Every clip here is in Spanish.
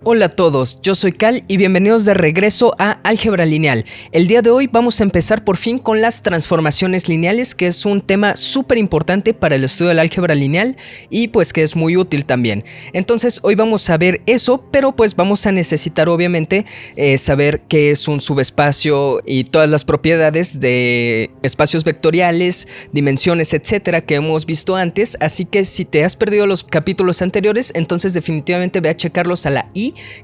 Hola a todos, yo soy Cal y bienvenidos de regreso a Álgebra Lineal. El día de hoy vamos a empezar por fin con las transformaciones lineales, que es un tema súper importante para el estudio del álgebra lineal y pues que es muy útil también. Entonces hoy vamos a ver eso, pero pues vamos a necesitar obviamente saber qué es un subespacio y todas las propiedades de espacios vectoriales, dimensiones, etcétera, que hemos visto antes. Así que si te has perdido los capítulos anteriores, entonces definitivamente ve a checarlos a la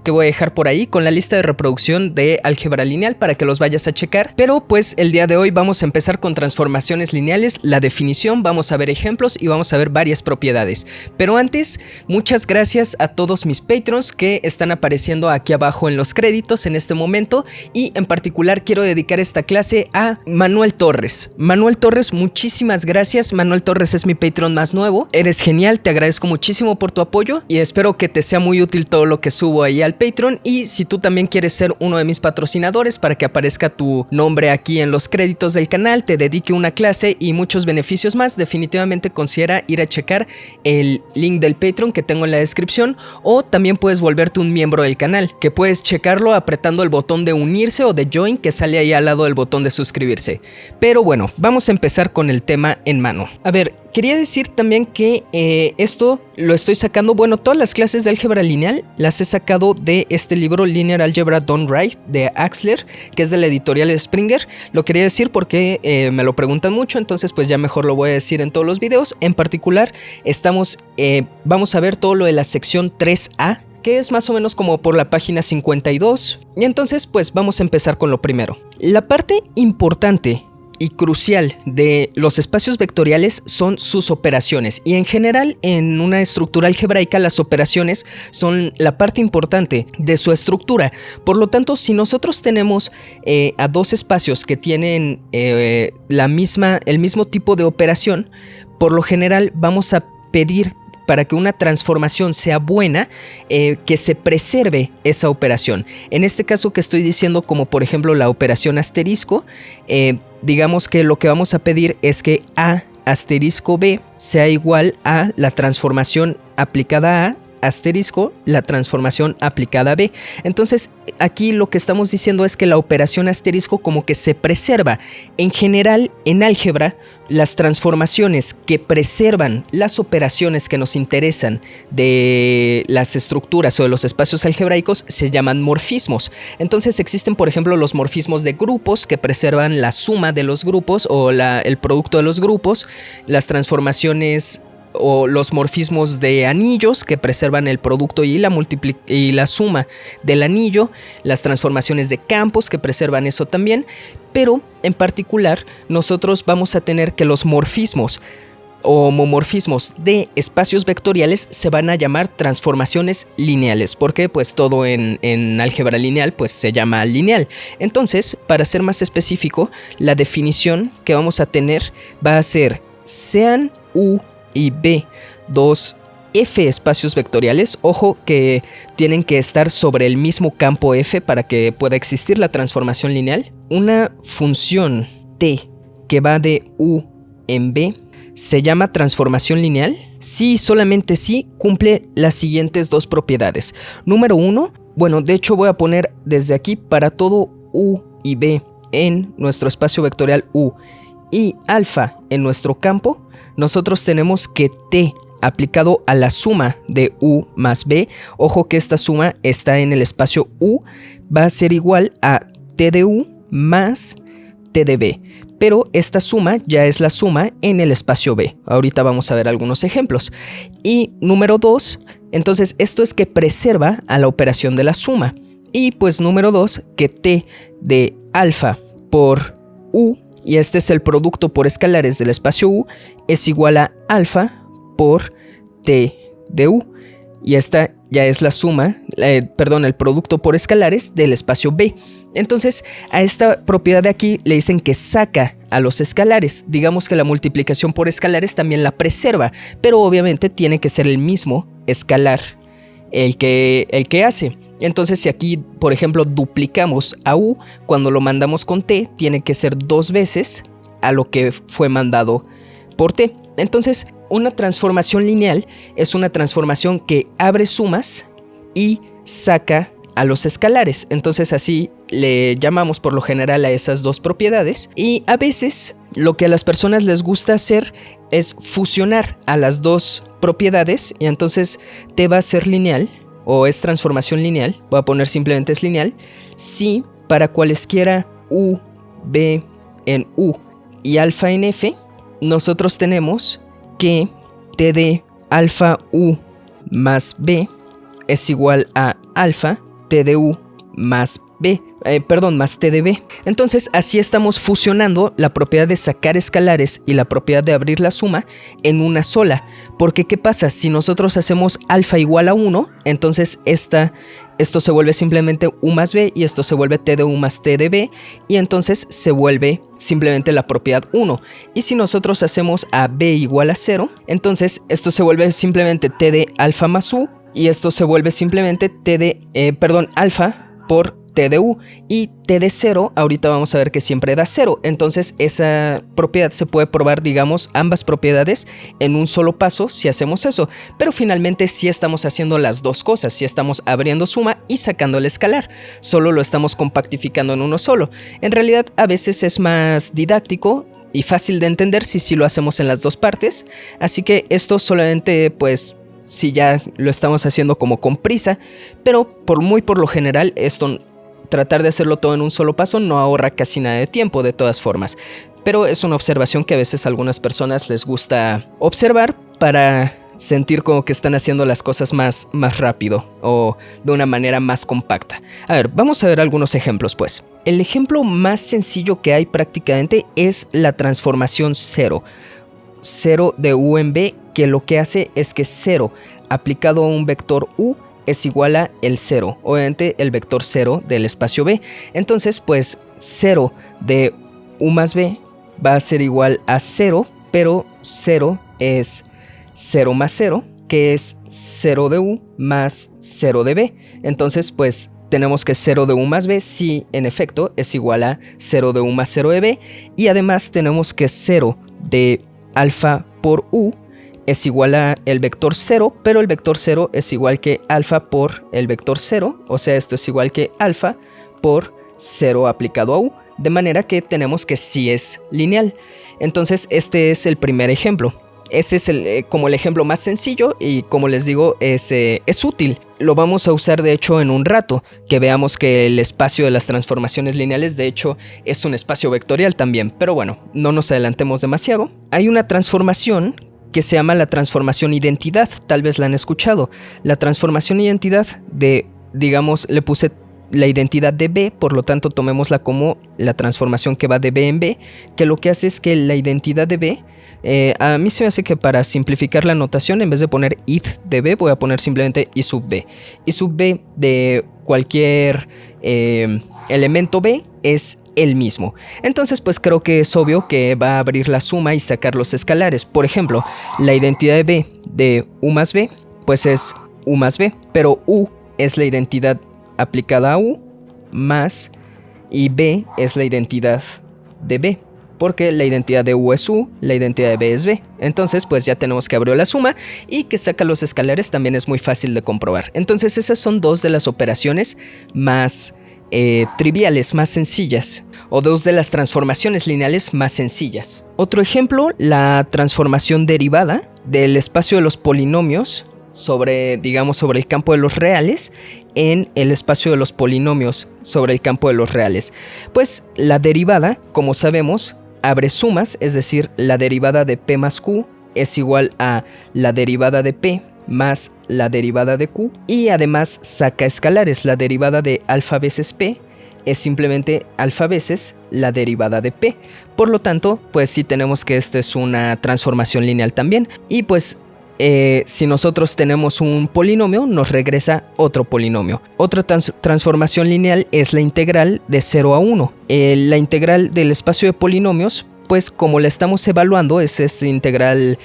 que voy a dejar por ahí con la lista de reproducción de álgebra lineal para que los vayas a checar. Pero pues el día de hoy vamos a empezar con transformaciones lineales, la definición, vamos a ver ejemplos y vamos a ver varias propiedades. Pero antes, muchas gracias a todos mis patrons que están apareciendo aquí abajo en los créditos en este momento, y en particular quiero dedicar esta clase a Manuel Torres. Manuel Torres, muchísimas gracias. Manuel Torres es mi patron más nuevo. Eres genial, te agradezco muchísimo por tu apoyo y espero que te sea muy útil todo lo que subo ahí al Patreon. Y si tú también quieres ser uno de mis patrocinadores para que aparezca tu nombre aquí en los créditos del canal, te dedique una clase y muchos beneficios más, definitivamente considera ir a checar el link del Patreon que tengo en la descripción, o también puedes volverte un miembro del canal, que puedes checarlo apretando el botón de unirse o de join que sale ahí al lado del botón de suscribirse. Pero bueno, vamos a empezar con el tema en mano. A ver, quería decir también que esto lo estoy sacando, bueno, todas las clases de álgebra lineal las he sacado de este libro Linear Algebra Done Right de Axler, que es de la editorial Springer. Lo quería decir porque me lo preguntan mucho, entonces pues ya mejor lo voy a decir en todos los videos. En particular vamos a ver todo lo de la sección 3A, que es más o menos como por la página 52. Y entonces pues vamos a empezar con lo primero. La parte importante y crucial de los espacios vectoriales son sus operaciones, y en general en una estructura algebraica las operaciones son la parte importante de su estructura. Por lo tanto, si nosotros tenemos a dos espacios que tienen el mismo tipo de operación, por lo general vamos a pedir, para que una transformación sea buena, que se preserve esa operación. En este caso que estoy diciendo, como por ejemplo la operación asterisco, digamos que lo que vamos a pedir es que A asterisco B sea igual a la transformación aplicada a asterisco la transformación aplicada a B. Entonces aquí lo que estamos diciendo es que la operación asterisco como que se preserva. En general en álgebra, las transformaciones que preservan las operaciones que nos interesan de las estructuras o de los espacios algebraicos se llaman morfismos. Entonces existen, por ejemplo, los morfismos de grupos, que preservan la suma de los grupos o el producto de los grupos. Las transformaciones o los morfismos de anillos, que preservan el producto y la suma del anillo. Las transformaciones de campos, que preservan eso también. Pero en particular nosotros vamos a tener que los morfismos o homomorfismos de espacios vectoriales se van a llamar transformaciones lineales, porque pues todo en álgebra lineal pues se llama lineal. Entonces, para ser más específico, la definición que vamos a tener va a ser: sean U y B dos F espacios vectoriales. Ojo que tienen que estar sobre el mismo campo F para que pueda existir la transformación lineal. Una función T que va de U en B se llama transformación lineal si y solamente si cumple las siguientes dos propiedades. Número 1, bueno, de hecho voy a poner desde aquí para todo U y B en nuestro espacio vectorial U y alfa en nuestro campo. Nosotros tenemos que T aplicado a la suma de U más B, ojo que esta suma está en el espacio U, va a ser igual a T de U más T de B. Pero esta suma ya es la suma en el espacio B. Ahorita vamos a ver algunos ejemplos. Y número 2, entonces esto es que preserva a la operación de la suma. Y pues número 2, que T de alfa por U, y este es el producto por escalares del espacio U, es igual a alfa por T de U. Y esta ya es la suma, el producto por escalares del espacio B. Entonces a esta propiedad de aquí le dicen que saca a los escalares. Digamos que la multiplicación por escalares también la preserva, pero obviamente tiene que ser el mismo escalar el que hace. Entonces si aquí por ejemplo duplicamos a U, cuando lo mandamos con T tiene que ser 2 veces a lo que fue mandado por T. Entonces una transformación lineal es una transformación que abre sumas y saca a los escalares. Entonces así le llamamos por lo general a esas dos propiedades, y a veces lo que a las personas les gusta hacer es fusionar a las dos propiedades, y entonces t va a ser lineal, o es transformación lineal, voy a poner simplemente es lineal, si para cualesquiera u, b en u y alfa en f, nosotros tenemos que t de alfa u más b es igual a alfa t de u más b, más t de b. Entonces así estamos fusionando la propiedad de sacar escalares y la propiedad de abrir la suma en una sola. Porque ¿qué pasa? Si nosotros hacemos alfa igual a 1, entonces esto se vuelve simplemente u más b, y esto se vuelve t de u más t de b, y entonces se vuelve simplemente la propiedad 1. Y si nosotros hacemos a b igual a 0, entonces esto se vuelve simplemente t de alfa más u, y esto se vuelve simplemente alfa por t de u, y t de 0 ahorita vamos a ver que siempre da 0. Entonces esa propiedad se puede probar, digamos, ambas propiedades en un solo paso si hacemos eso, pero finalmente sí estamos haciendo las dos cosas, sí estamos abriendo suma y sacando el escalar, solo lo estamos compactificando en uno solo. En realidad a veces es más didáctico y fácil de entender si lo hacemos en las dos partes, así que esto solamente pues si ya lo estamos haciendo como con prisa, pero por lo general esto, tratar de hacerlo todo en un solo paso no ahorra casi nada de tiempo de todas formas, pero es una observación que a veces a algunas personas les gusta observar para sentir como que están haciendo las cosas más rápido o de una manera más compacta. A ver, vamos a ver algunos ejemplos pues. El ejemplo más sencillo que hay prácticamente es la transformación 0 de u en b, que lo que hace es que 0 aplicado a un vector u es igual a el 0, obviamente el vector 0 del espacio b. Entonces pues 0 de u más b va a ser igual a 0, pero 0 es 0 más 0, que es 0 de u más 0 de b. Entonces pues tenemos que 0 de u más b sí en efecto es igual a 0 de u más 0 de b, y además tenemos que 0 de alfa por u es igual a el vector 0, pero el vector 0 es igual que alfa por el vector 0, o sea, esto es igual que alfa por 0 aplicado a u, de manera que tenemos que sí es lineal. Entonces este es el primer ejemplo. Ese es como el ejemplo más sencillo y, como les digo, es útil. Lo vamos a usar de hecho en un rato, que veamos que el espacio de las transformaciones lineales de hecho es un espacio vectorial también, pero bueno, no nos adelantemos demasiado. Hay una transformación que se llama la transformación identidad, tal vez la han escuchado. La transformación identidad digamos, le puse la identidad de b, por lo tanto tomémosla como la transformación que va de b en b, que lo que hace es que la identidad de b, a mí se me hace que para simplificar la notación, en vez de poner id de b, voy a poner simplemente i sub b. I sub b de cualquier elemento b es el mismo. Entonces pues creo que es obvio que va a abrir la suma y sacar los escalares. Por ejemplo, la identidad de b de u más b pues es u más b, pero u es la identidad aplicada a u más, y b es la identidad de b, porque la identidad de u es u, la identidad de b es b. Entonces pues ya tenemos que abrir la suma, y que saca los escalares también es muy fácil de comprobar. Entonces esas son dos de las operaciones más triviales, más sencillas, o dos de las transformaciones lineales más sencillas. Otro ejemplo, la transformación derivada del espacio de los polinomios sobre el campo de los reales en el espacio de los polinomios sobre el campo de los reales. Pues la derivada, como sabemos, abre sumas, es decir, la derivada de p más q es igual a la derivada de p más la derivada de q, y además saca escalares. La derivada de alfa veces p es simplemente alfa veces la derivada de p. Por lo tanto, pues sí tenemos que esta es una transformación lineal también, y pues si nosotros tenemos un polinomio, nos regresa otro polinomio. Otra transformación lineal es la integral de 0 a 1. La integral del espacio de polinomios, pues como la estamos evaluando, es esta integral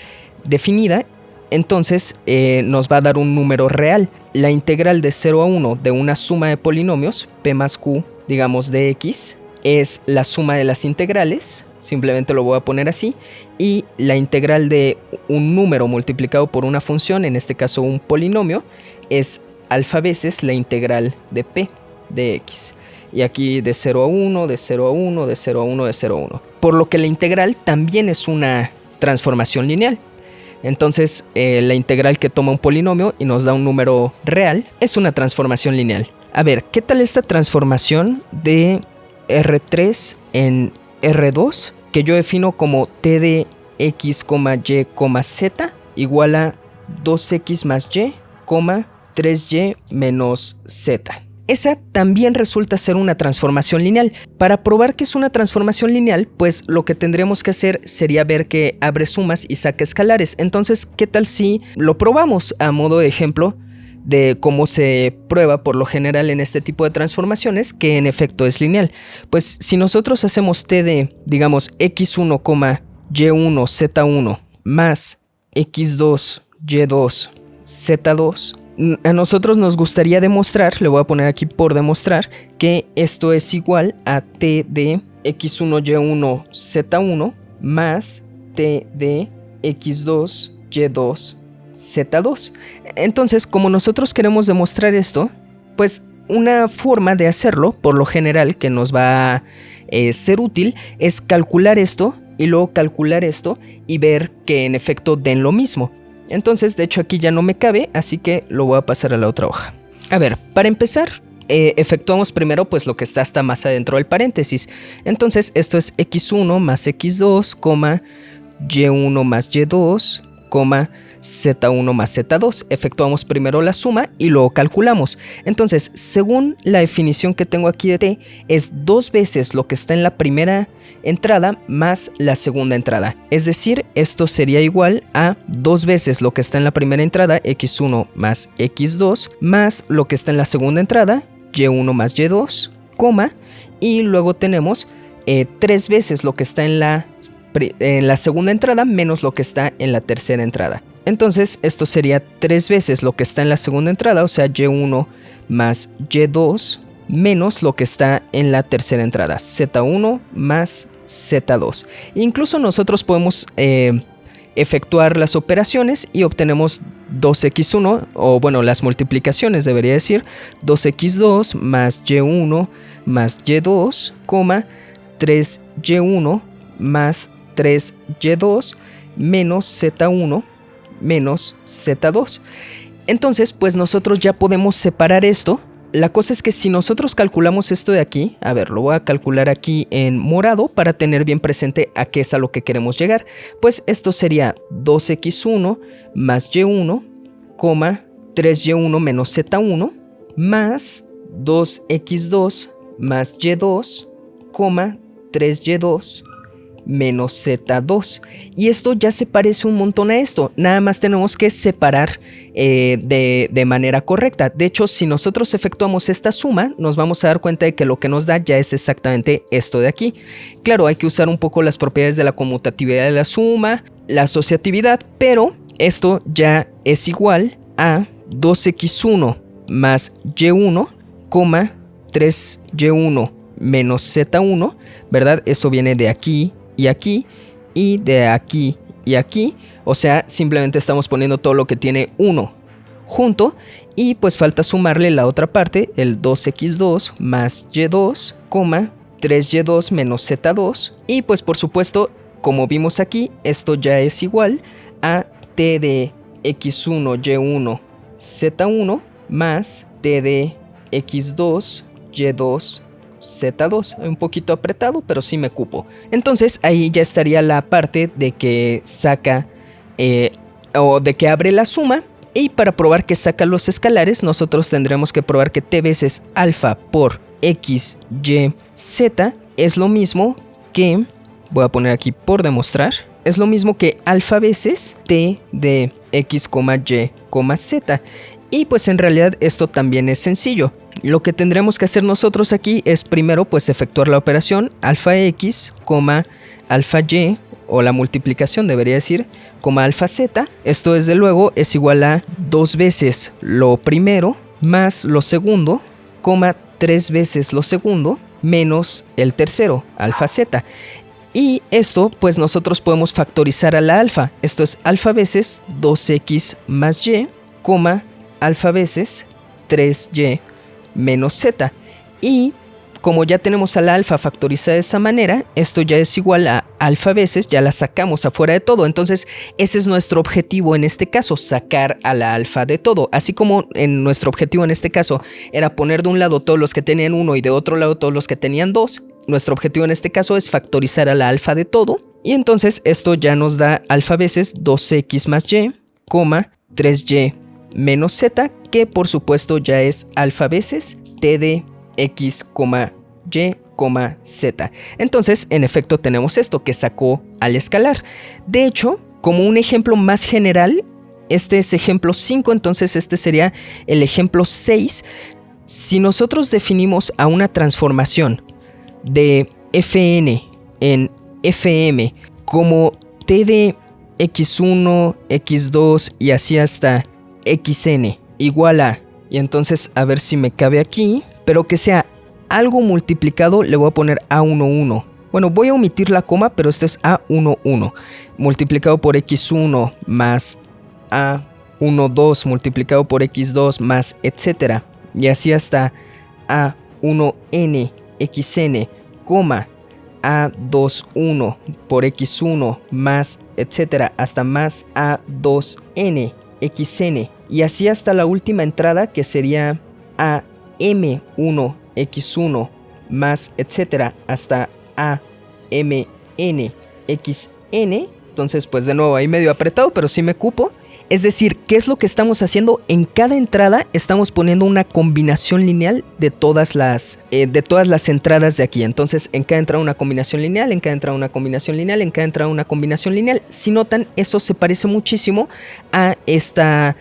definida, entonces nos va a dar un número real. La integral de 0 a 1 de una suma de polinomios, p más q, digamos de x, es la suma de las integrales, simplemente lo voy a poner así, y la integral de un número multiplicado por una función, en este caso un polinomio, es alfa veces la integral de p de x. Y aquí de 0 a 1, de 0 a 1, de 0 a 1, de 0 a 1. Por lo que la integral también es una transformación lineal. Entonces la integral que toma un polinomio y nos da un número real es una transformación lineal. A ver, ¿qué tal esta transformación de R3 en R2? Que yo defino como t de x, y, z igual a 2x más y, 3y menos z. Esa también resulta ser una transformación lineal. Para probar que es una transformación lineal, pues lo que tendríamos que hacer sería ver que abre sumas y saca escalares. Entonces, ¿qué tal si lo probamos a modo de ejemplo de cómo se prueba por lo general en este tipo de transformaciones que en efecto es lineal? Pues si nosotros hacemos t de, digamos, x1, y1, z1 más x2, y2, z2, a nosotros nos gustaría demostrar, le voy a poner aquí por demostrar, que esto es igual a t de x1, y1, z1 más t de x2, y2, z2. Entonces, como nosotros queremos demostrar esto, pues una forma de hacerlo, por lo general, que nos va a ser útil, es calcular esto y luego calcular esto y ver que en efecto den lo mismo. Entonces, de hecho aquí ya no me cabe, así que lo voy a pasar a la otra hoja. A ver, para empezar, efectuamos primero pues lo que está hasta más adentro del paréntesis. Entonces, esto es x1 más x2, y1 más y2, z1 más z2. Efectuamos primero la suma y luego calculamos. Entonces, según la definición que tengo aquí de t, es 2 veces lo que está en la primera entrada más la segunda entrada. Es decir, esto sería igual a 2 veces lo que está en la primera entrada, x1 más x2, más lo que está en la segunda entrada, y1 más y2, y luego tenemos 3 veces lo que está en la segunda entrada menos lo que está en la tercera entrada. Entonces esto sería 3 veces lo que está en la segunda entrada, o sea y1 más y2 menos lo que está en la tercera entrada, z1 más z2. Incluso nosotros podemos efectuar las operaciones y obtenemos 2x1, o bueno, las multiplicaciones debería decir, 2x2 más y1 más y2, 3y1 más 3y2 menos z1 menos z2. Entonces, pues nosotros ya podemos separar esto. La cosa es que si nosotros calculamos esto de aquí, a ver, lo voy a calcular aquí en morado para tener bien presente a qué es a lo que queremos llegar. Pues esto sería 2x1 más y1, 3y1 menos z1, más 2x2 más y2, 3y2 menos z2. Y esto ya se parece un montón a esto. Nada más tenemos que separar de manera correcta. De hecho, si nosotros efectuamos esta suma, nos vamos a dar cuenta de que lo que nos da ya es exactamente esto de aquí. Claro, hay que usar un poco las propiedades de la conmutatividad de la suma, la asociatividad, pero esto ya es igual a 2x1 más y1, 3y1 menos z1, ¿verdad? Eso viene de aquí y aquí, y de aquí y aquí. O sea, simplemente estamos poniendo todo lo que tiene 1 junto, y pues falta sumarle la otra parte, el 2x2 más y2, 3y2 menos z2. Y pues por supuesto, como vimos aquí, esto ya es igual a t de x1, y1, z1 más t de x2, y2, z2. Un poquito apretado, pero sí me cupo. Entonces ahí ya estaría la parte de que saca o de que abre la suma. Y para probar que saca los escalares, nosotros tendremos que probar que t veces alfa por x, y, z es lo mismo que, voy a poner aquí por demostrar, es lo mismo que alfa veces t de x, y, z. Y pues en realidad esto también es sencillo. Lo que tendremos que hacer nosotros aquí es primero pues efectuar la operación alfa x, alfa y, o la multiplicación debería decir, alfa z. Esto desde luego es igual a 2 veces lo primero más lo segundo, 3 veces lo segundo menos el tercero, alfa z. Y esto pues nosotros podemos factorizar a la alfa. Esto es alfa veces 2x más y, alfa veces 3y menos z. Y como ya tenemos a la alfa factorizada de esa manera, esto ya es igual a alfa veces, ya la sacamos afuera de todo. Entonces ese es nuestro objetivo en este caso, sacar a la alfa de todo. Así como en nuestro objetivo en este caso era poner de un lado todos los que tenían 1 y de otro lado todos los que tenían 2. Nuestro objetivo en este caso es factorizar a la alfa de todo. Y entonces esto ya nos da alfa veces 2x más y, 3y menos z, que por supuesto ya es alfa veces t de x, y, z. Entonces, en efecto, tenemos esto que sacó al escalar. De hecho, como un ejemplo más general, este es ejemplo 5, entonces este sería el ejemplo 6. Si nosotros definimos a una transformación de fn en fm como t de x1, x2 y así hasta xn igual a, y entonces a ver si me cabe aquí, pero que sea algo multiplicado, le voy a poner A11. Bueno, voy a omitir la coma, pero esto es A11 multiplicado por x1 más A12 multiplicado por x2 más etcétera, y así hasta A1n xn, A21 por x1 más etcétera, hasta más A2n xn, y así hasta la última entrada que sería AM1 x1 más etcétera hasta AMN xn. Entonces pues de nuevo ahí medio apretado, pero sí me cupo. Es decir, ¿qué es lo que estamos haciendo? En cada entrada estamos poniendo una combinación lineal de todas las entradas de aquí. Entonces en cada entrada una combinación lineal, en cada entrada una combinación lineal, en cada entrada una combinación lineal. Si notan, eso se parece muchísimo a esta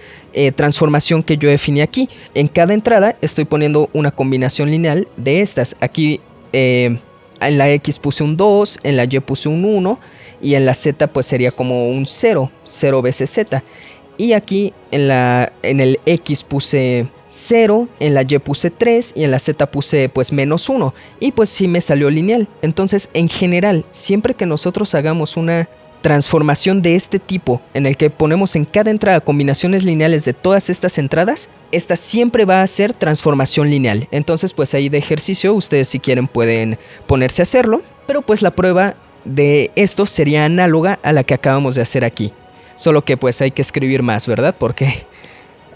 transformación que yo definí aquí. En cada entrada estoy poniendo una combinación lineal de estas. Aquí en la X puse un 2, en la Y puse un 1 y en la Z pues sería como un 0 veces Z. Y aquí en el X puse 0, en la Y puse 3 y en la Z puse pues menos 1. Y pues sí me salió lineal. Entonces en general, siempre que nosotros hagamos una transformación de este tipo, en el que ponemos en cada entrada combinaciones lineales de todas estas entradas, esta siempre va a ser transformación lineal. Entonces pues ahí de ejercicio ustedes si quieren pueden ponerse a hacerlo, pero pues la prueba de esto sería análoga a la que acabamos de hacer aquí. Solo que pues hay que escribir más, ¿verdad? Porque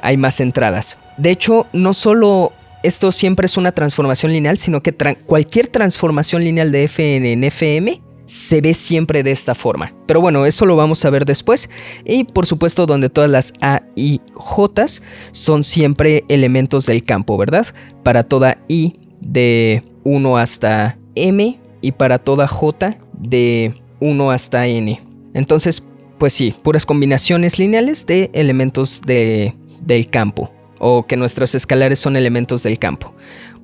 hay más entradas. De hecho, no solo esto siempre es una transformación lineal, sino que cualquier transformación lineal de fn en fm se ve siempre de esta forma. Pero bueno, eso lo vamos a ver después. Y por supuesto donde todas las a y j son siempre elementos del campo, ¿verdad? Para toda i de 1 hasta m y para toda j de 1 hasta n. Entonces, pues sí, puras combinaciones lineales de elementos del campo, o que nuestros escalares son elementos del campo.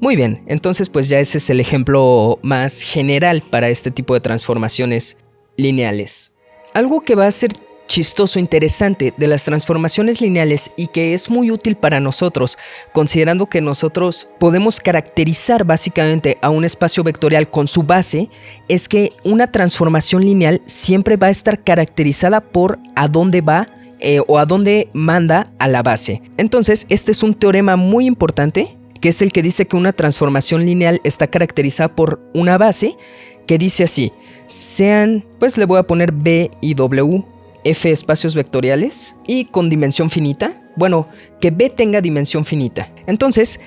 Muy bien, entonces pues ya ese es el ejemplo más general para este tipo de transformaciones lineales. Algo que va a ser chistoso, interesante de las transformaciones lineales y que es muy útil para nosotros, considerando que nosotros podemos caracterizar básicamente a un espacio vectorial con su base, es que una transformación lineal siempre va a estar caracterizada por a dónde va o a dónde manda a la base. Entonces este es un teorema muy importante, que es el que dice que una transformación lineal está caracterizada por una base, que dice así: sean, pues le voy a poner B y W, F espacios vectoriales y con dimensión finita. Bueno, que B tenga dimensión finita. Entonces,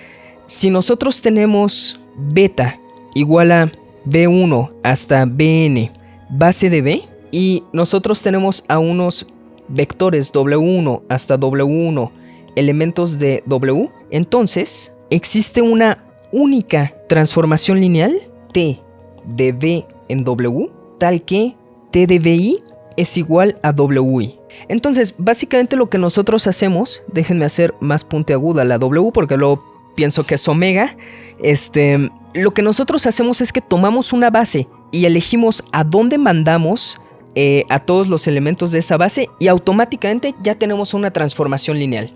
si nosotros tenemos beta igual a B1 hasta Bn base de B, y nosotros tenemos a unos vectores W1 hasta W1 elementos de W, entonces existe una única transformación lineal T de B en W, tal que T de BI es igual a WI. Entonces, básicamente lo que nosotros hacemos, déjenme hacer más puntiaguda la W porque luego pienso que es omega. Lo que nosotros hacemos es que tomamos una base y elegimos a dónde mandamos a todos los elementos de esa base y automáticamente ya tenemos una transformación lineal.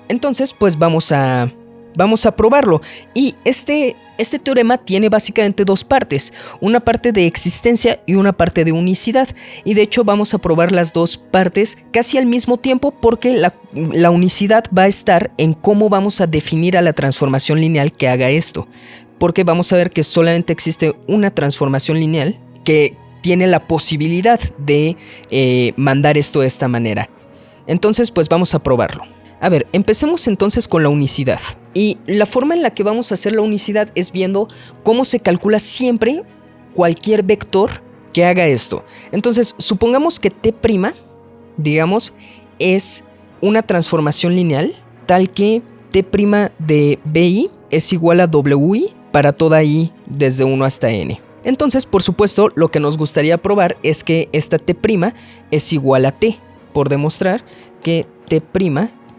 Entonces, pues vamos a Vamos a probarlo. Y este teorema tiene básicamente dos partes, una parte de existencia y una parte de unicidad. Y de hecho vamos a probar las dos partes casi al mismo tiempo, porque la unicidad va a estar en cómo vamos a definir a la transformación lineal que haga esto. Porque vamos a ver que solamente existe una transformación lineal que tiene la posibilidad de mandar esto de esta manera. Entonces pues vamos a probarlo. A ver, empecemos entonces con la unicidad. Y la forma en la que vamos a hacer la unicidad es viendo cómo se calcula siempre cualquier vector que haga esto. Entonces, supongamos que T', digamos, es una transformación lineal tal que T' de BI es igual a WI para toda I desde 1 hasta N. Entonces, por supuesto, lo que nos gustaría probar es que esta T' es igual a T, por demostrar que T'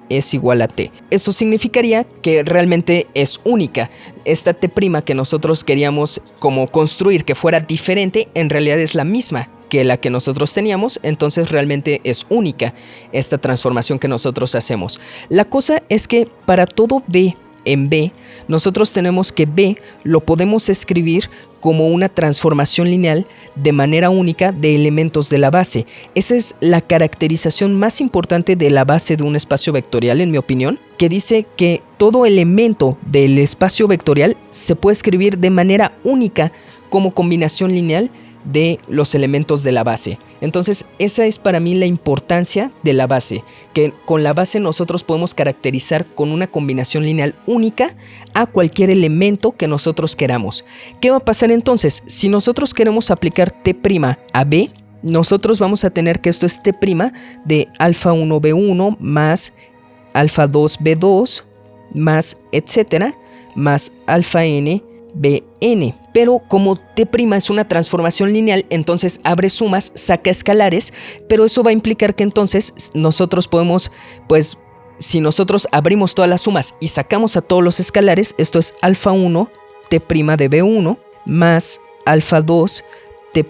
es igual a T. Eso significaría que realmente es única. Esta T' que nosotros queríamos como construir que fuera diferente, en realidad es la misma que la que nosotros teníamos, entonces realmente es única esta transformación que nosotros hacemos. La cosa es que para todo B en B, nosotros tenemos que B lo podemos escribir como una transformación lineal de manera única de elementos de la base. Esa es la caracterización más importante de la base de un espacio vectorial, en mi opinión, que dice que todo elemento del espacio vectorial se puede escribir de manera única como combinación lineal de los elementos de la base. Entonces esa es para mí la importancia de la base, que con la base nosotros podemos caracterizar con una combinación lineal única a cualquier elemento que nosotros queramos. ¿Qué va a pasar entonces? Si nosotros queremos aplicar T' a B, nosotros vamos a tener que esto es T' de alfa 1 B1 más alfa 2 B2 más etcétera más alfa n Bn. Pero como T' es una transformación lineal, entonces abre sumas, saca escalares, pero eso va a implicar que entonces nosotros podemos, pues, si nosotros abrimos todas las sumas y sacamos a todos los escalares, esto es alfa 1 T' de B1 más alfa 2 T'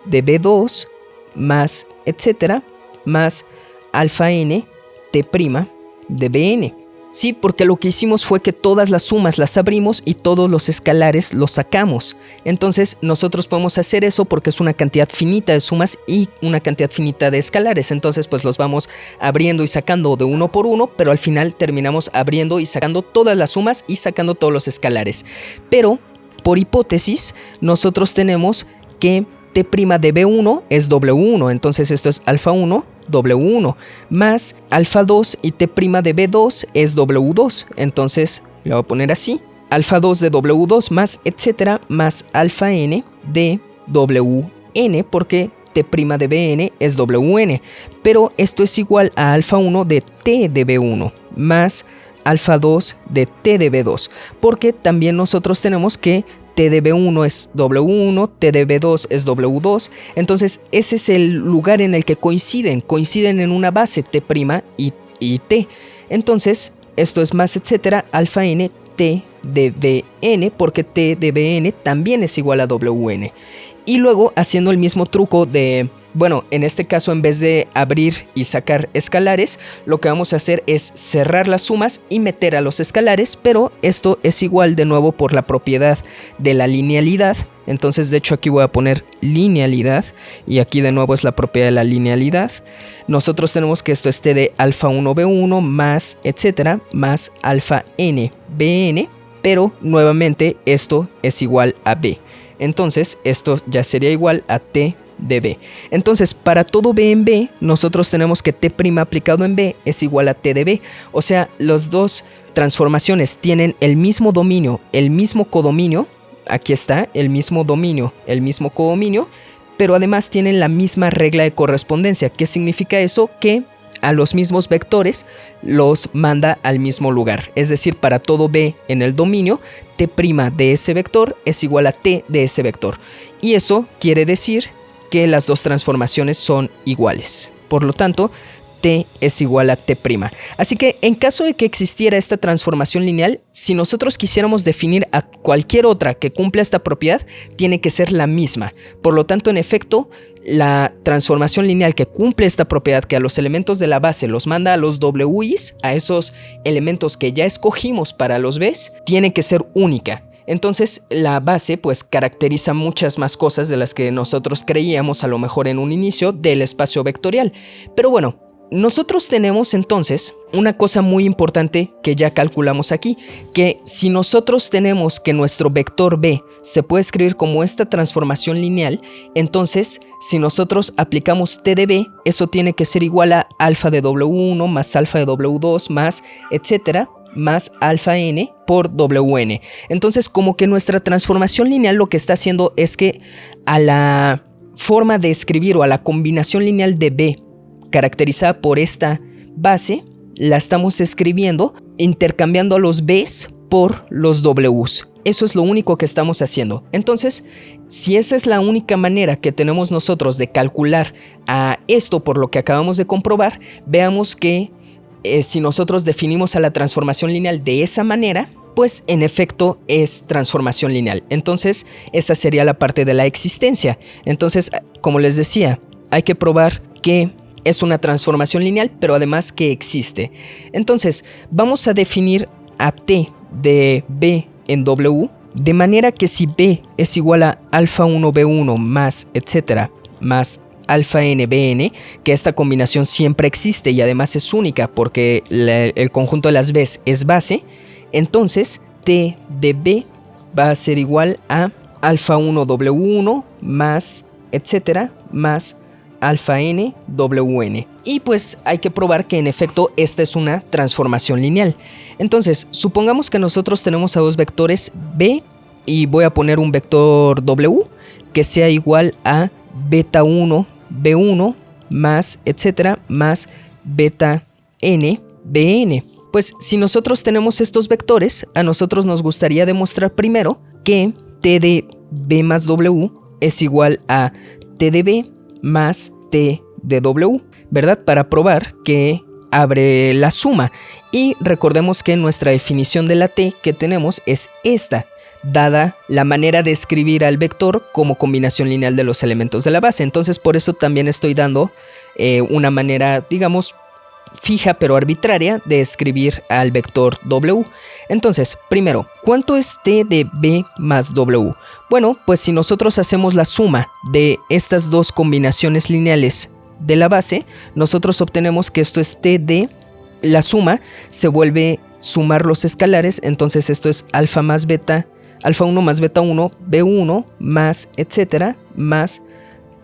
de B2 más etcétera más alfa n T' de Bn. Sí, porque lo que hicimos fue que todas las sumas las abrimos y todos los escalares los sacamos. Entonces nosotros podemos hacer eso porque es una cantidad finita de sumas y una cantidad finita de escalares. Entonces pues los vamos abriendo y sacando de uno por uno, pero al final terminamos abriendo y sacando todas las sumas y sacando todos los escalares. Pero por hipótesis nosotros tenemos que T' de B1 es W1, entonces esto es alfa 1 W1 más alfa 2 y T' de B2 es W2, entonces le voy a poner así, alfa 2 de W2 más etcétera más alfa n de Wn, porque T' de Bn es Wn, pero esto es igual a alfa 1 de T de B1 más alfa 2 de T de B2, porque también nosotros tenemos que T de B1 es W1, T de B2 es W2, entonces ese es el lugar en el que coinciden en una base T' y T. Entonces esto es más etcétera alfa n T de Bn, porque T de Bn también es igual a Wn. Y luego haciendo el mismo truco de, bueno, en este caso en vez de abrir y sacar escalares, lo que vamos a hacer es cerrar las sumas y meter a los escalares, pero esto es igual de nuevo por la propiedad de la linealidad. Entonces de hecho aquí voy a poner linealidad y aquí de nuevo es la propiedad de la linealidad. Nosotros tenemos que esto es T de alfa 1 B1 más etcétera más alfa n Bn, pero nuevamente esto es igual a B. Entonces esto ya sería igual a T de B. Entonces para todo B en B nosotros tenemos que T' aplicado en B es igual a T de B. O sea, las dos transformaciones tienen el mismo dominio, el mismo codominio. Aquí está, el mismo dominio, el mismo codominio, pero además tienen la misma regla de correspondencia. ¿Qué significa eso? Que a los mismos vectores los manda al mismo lugar. Es decir, para todo B en el dominio, T' de ese vector es igual a T de ese vector. Y eso quiere decir que las dos transformaciones son iguales. Por lo tanto, T es igual a T'. Así que en caso de que existiera esta transformación lineal, si nosotros quisiéramos definir a cualquier otra que cumpla esta propiedad, tiene que ser la misma. Por lo tanto, en efecto, la transformación lineal que cumple esta propiedad, que a los elementos de la base los manda a los Wi's, a esos elementos que ya escogimos para los B's, tiene que ser única. Entonces la base pues caracteriza muchas más cosas de las que nosotros creíamos a lo mejor en un inicio del espacio vectorial. Pero bueno, nosotros tenemos entonces una cosa muy importante que ya calculamos aquí, que si nosotros tenemos que nuestro vector B se puede escribir como esta transformación lineal, entonces si nosotros aplicamos T de B, eso tiene que ser igual a alfa de W1 más alfa de W2 más etcétera, más alfa n por wn. Entonces como que nuestra transformación lineal lo que está haciendo es que a la forma de escribir o a la combinación lineal de B caracterizada por esta base, la estamos escribiendo intercambiando a los B's por los W's. Eso es lo único que estamos haciendo. Entonces, si esa es la única manera que tenemos nosotros de calcular a esto por lo que acabamos de comprobar, veamos que si nosotros definimos a la transformación lineal de esa manera, pues en efecto es transformación lineal. Entonces esa sería la parte de la existencia. Entonces, como les decía, hay que probar que es una transformación lineal, pero además que existe. Entonces vamos a definir a T de B en W, de manera que si B es igual a alfa 1 B1 más etcétera más alfa n bn, que esta combinación siempre existe y además es única porque el conjunto de las B's es base, entonces T de B va a ser igual a alfa 1 W1 más etcétera más alfa n wn. Y pues hay que probar que en efecto esta es una transformación lineal. Entonces supongamos que nosotros tenemos a dos vectores B y voy a poner un vector W que sea igual a beta 1 B1 más etcétera más beta n bn. Pues si nosotros tenemos estos vectores, a nosotros nos gustaría demostrar primero que T de B más W es igual a T de B más T de W, ¿verdad? Para probar que abre la suma. Y recordemos que nuestra definición de la T que tenemos es esta, dada la manera de escribir al vector como combinación lineal de los elementos de la base. Entonces por eso también estoy dando una manera, digamos, fija pero arbitraria de escribir al vector W. Entonces, primero, ¿cuánto es T de B más W? Bueno, pues si nosotros hacemos la suma de estas dos combinaciones lineales de la base, nosotros obtenemos que esto es T de, la suma se vuelve sumar los escalares, entonces esto es alfa más beta, alfa 1 más beta 1, B1 más etcétera, más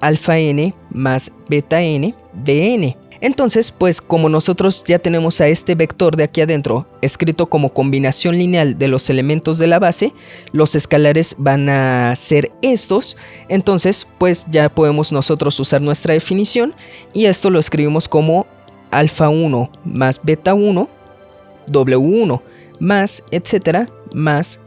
alfa n más beta n, bn. Entonces, pues como nosotros ya tenemos a este vector de aquí adentro escrito como combinación lineal de los elementos de la base, los escalares van a ser estos. Entonces, pues ya podemos nosotros usar nuestra definición y esto lo escribimos como alfa 1 más beta 1, W1 más etcétera, más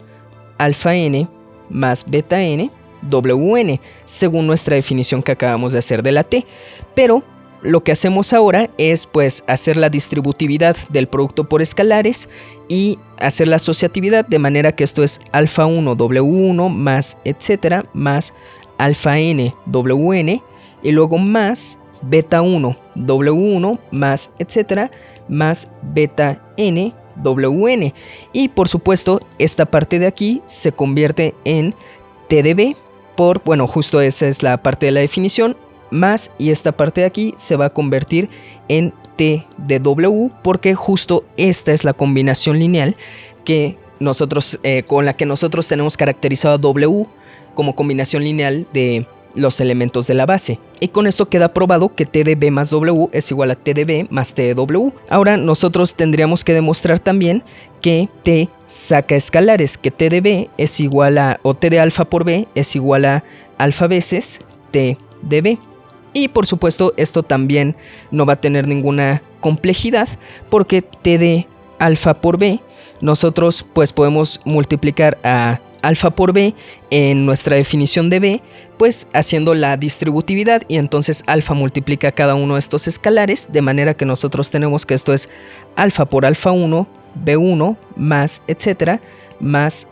alfa n más beta n, wn, según nuestra definición que acabamos de hacer de la T. Pero lo que hacemos ahora es pues hacer la distributividad del producto por escalares y hacer la asociatividad, de manera que esto es alfa 1 W1 más etcétera más alfa n wn y luego más beta 1 W1 más etcétera más beta n wn. Y por supuesto esta parte de aquí se convierte en T de B por, bueno, justo esa es la parte de la definición, más, y esta parte de aquí se va a convertir en T de W porque justo esta es la combinación lineal que nosotros, con la que nosotros tenemos caracterizado a W como combinación lineal de los elementos de la base. Y con esto queda probado que T de B más W es igual a T de B más T de W. Ahora nosotros tendríamos que demostrar también que T saca escalares, que T de B es igual a, o T de alfa por B es igual a alfa veces T de B. Y por supuesto esto también no va a tener ninguna complejidad porque T de alfa por B nosotros pues podemos multiplicar a alfa por b en nuestra definición de b, pues haciendo la distributividad, y entonces alfa multiplica cada uno de estos escalares, de manera que nosotros tenemos que esto es alfa por alfa 1, b1 más etcétera, más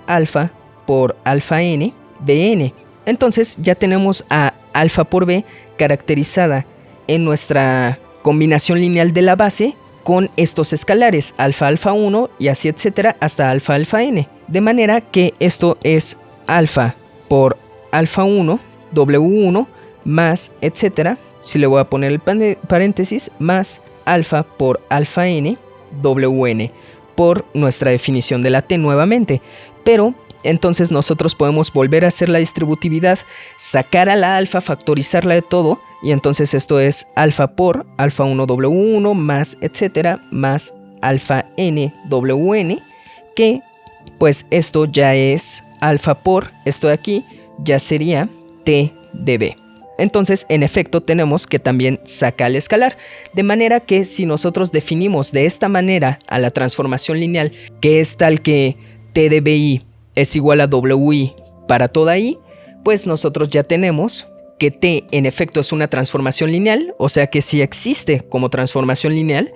alfa por alfa n, bn. Entonces ya tenemos a alfa por b caracterizada en nuestra combinación lineal de la base con estos escalares alfa alfa 1 y así etcétera hasta alfa alfa n, de manera que esto es alfa por alfa 1 w1 más etcétera, si le voy a poner el paréntesis, más alfa por alfa n wn por nuestra definición de la t nuevamente. Pero entonces nosotros podemos volver a hacer la distributividad, sacar a la alfa, factorizarla de todo, y entonces esto es alfa por alfa 1 w1 más etcétera más alfa n wn, que pues esto ya es alfa por esto de aquí, ya sería t de b. Entonces, en efecto, tenemos que también sacar el escalar, de manera que si nosotros definimos de esta manera a la transformación lineal, que es tal que t de bi es igual a wi para toda i, pues nosotros ya tenemos que t en efecto es una transformación lineal, o sea que sí existe como transformación lineal,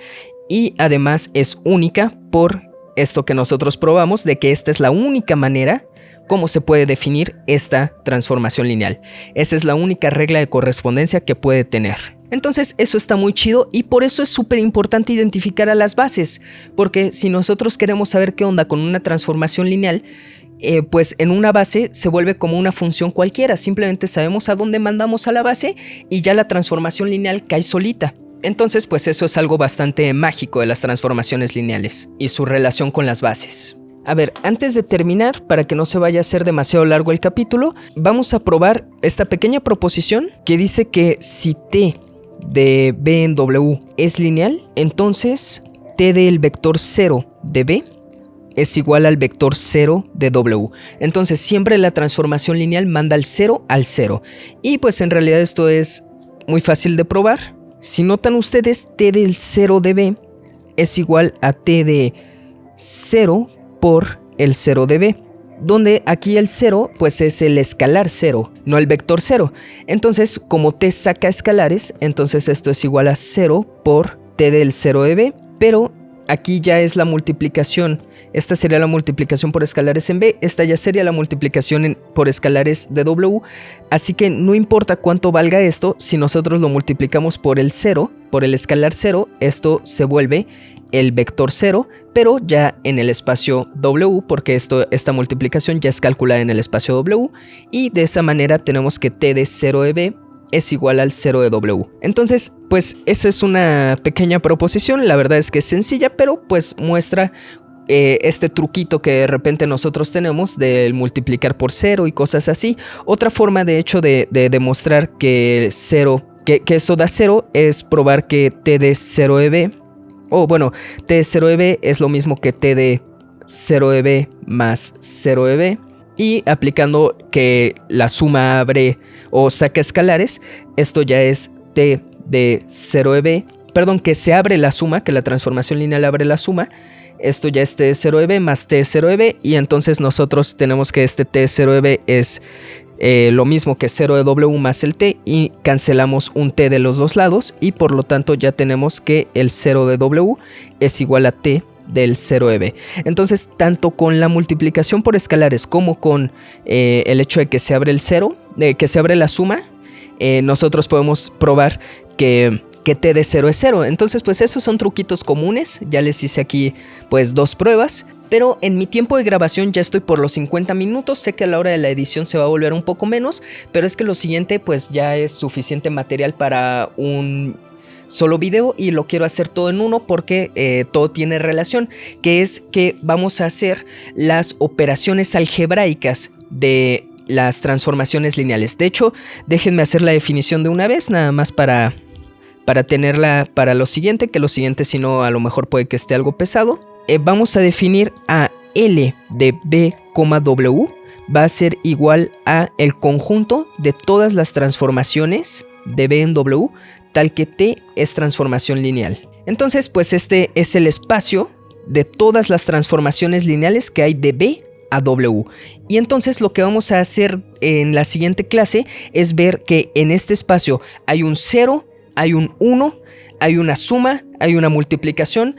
y además es única por esto que nosotros probamos de que esta es la única manera cómo se puede definir esta transformación lineal. Esa es la única regla de correspondencia que puede tener. Entonces eso está muy chido, y por eso es súper importante identificar a las bases, porque si nosotros queremos saber qué onda con una transformación lineal, pues en una base se vuelve como una función cualquiera, simplemente sabemos a dónde mandamos a la base y ya la transformación lineal cae solita. Entonces pues eso es algo bastante mágico de las transformaciones lineales y su relación con las bases. A ver, antes de terminar, para que no se vaya a hacer demasiado largo el capítulo, vamos a probar esta pequeña proposición que dice que si t de b en w es lineal, entonces t del vector 0 de b es igual al vector 0 de w. Entonces siempre la transformación lineal manda el 0 al 0. Y pues en realidad esto es muy fácil de probar. Si notan ustedes, t del 0 de b es igual a t de 0 por el 0 de b, donde aquí el 0 pues es el escalar 0, no el vector 0. Entonces como t saca escalares, entonces esto es igual a 0 por t del 0 de b, pero aquí ya es la multiplicación. Esta sería la multiplicación por escalares en b, esta ya sería la multiplicación por escalares de w, así que no importa cuánto valga esto, si nosotros lo multiplicamos por el 0, por el escalar 0, esto se vuelve el vector 0, pero ya en el espacio w, porque esta multiplicación ya es calculada en el espacio w, y de esa manera tenemos que t de 0 de b es igual al 0 de w. Entonces, pues esa es una pequeña proposición, la verdad es que es sencilla, pero pues muestra este truquito que de repente nosotros tenemos de multiplicar por 0 y cosas así. Otra forma de hecho de demostrar que 0, que eso da 0 es probar que t de 0 de b, o bueno, t de 0 de b es lo mismo que t de 0 de b más 0 de b. Y aplicando que la suma abre o saca escalares, esto ya es t de 0 de b, perdón, que se abre la suma, que la transformación lineal abre la suma. Esto ya es t de 0 de b más t de 0 de b, y entonces nosotros tenemos que este t de 0 de b es lo mismo que 0 de w más el t, y cancelamos un t de los dos lados, y por lo tanto ya tenemos que el 0 de w es igual a t del 0 de b. Entonces, tanto con la multiplicación por escalares como con el hecho de que se abre el 0, de que se abre la suma, nosotros podemos probar que t de 0 es 0. Entonces, pues esos son truquitos comunes. Ya les hice aquí pues 2 pruebas, pero en mi tiempo de grabación ya estoy por los 50 minutos. Sé que a la hora de la edición se va a volver un poco menos, pero es que lo siguiente pues ya es suficiente material para un solo video, y lo quiero hacer todo en uno porque todo tiene relación, que es que vamos a hacer las operaciones algebraicas de las transformaciones lineales. De hecho, déjenme hacer la definición de una vez, nada más para tenerla para lo siguiente, que lo siguiente si no a lo mejor puede que esté algo pesado. Vamos a definir a L de B, W va a ser igual a el conjunto de todas las transformaciones de B en W, tal que T es transformación lineal. Entonces, pues este es el espacio de todas las transformaciones lineales que hay de B a W. Y entonces lo que vamos a hacer en la siguiente clase es ver que en este espacio hay un 0, hay un 1, hay una suma, hay una multiplicación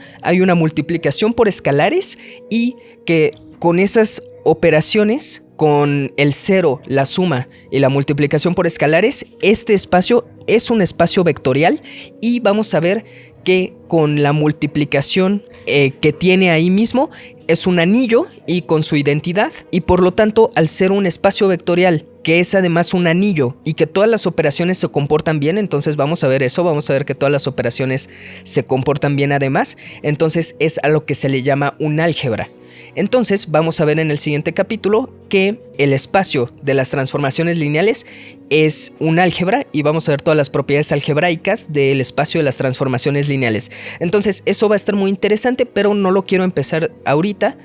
por escalares, y que con esas operaciones, con el 0, la suma y la multiplicación por escalares, este espacio es un espacio vectorial, y vamos a ver que con la multiplicación que tiene ahí mismo es un anillo y con su identidad, y por lo tanto, al ser un espacio vectorial que es además un anillo y que todas las operaciones se comportan bien, entonces vamos a ver eso, vamos a ver que todas las operaciones se comportan bien además, entonces es a lo que se le llama un álgebra. Entonces vamos a ver en el siguiente capítulo que el espacio de las transformaciones lineales es un álgebra, y vamos a ver todas las propiedades algebraicas del espacio de las transformaciones lineales. Entonces eso va a estar muy interesante, pero no lo quiero empezar ahorita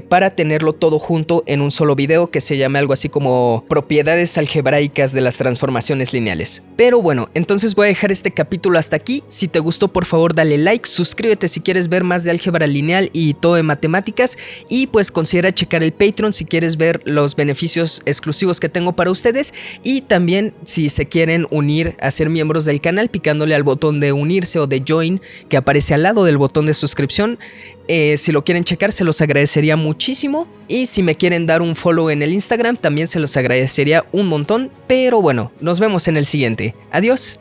para tenerlo todo junto en un solo video que se llame algo así como propiedades algebraicas de las transformaciones lineales. Pero bueno, entonces voy a dejar este capítulo hasta aquí. Si te gustó, por favor dale like, suscríbete si quieres ver más de álgebra lineal y todo de matemáticas, y pues considera checar el Patreon si quieres ver los beneficios exclusivos que tengo para ustedes, y también si se quieren unir a ser miembros del canal picándole al botón de unirse o de join que aparece al lado del botón de suscripción. Si lo quieren checar, se los agradecería muchísimo, y si me quieren dar un follow en el Instagram también se los agradecería un montón. Pero bueno, nos vemos en el siguiente. Adiós.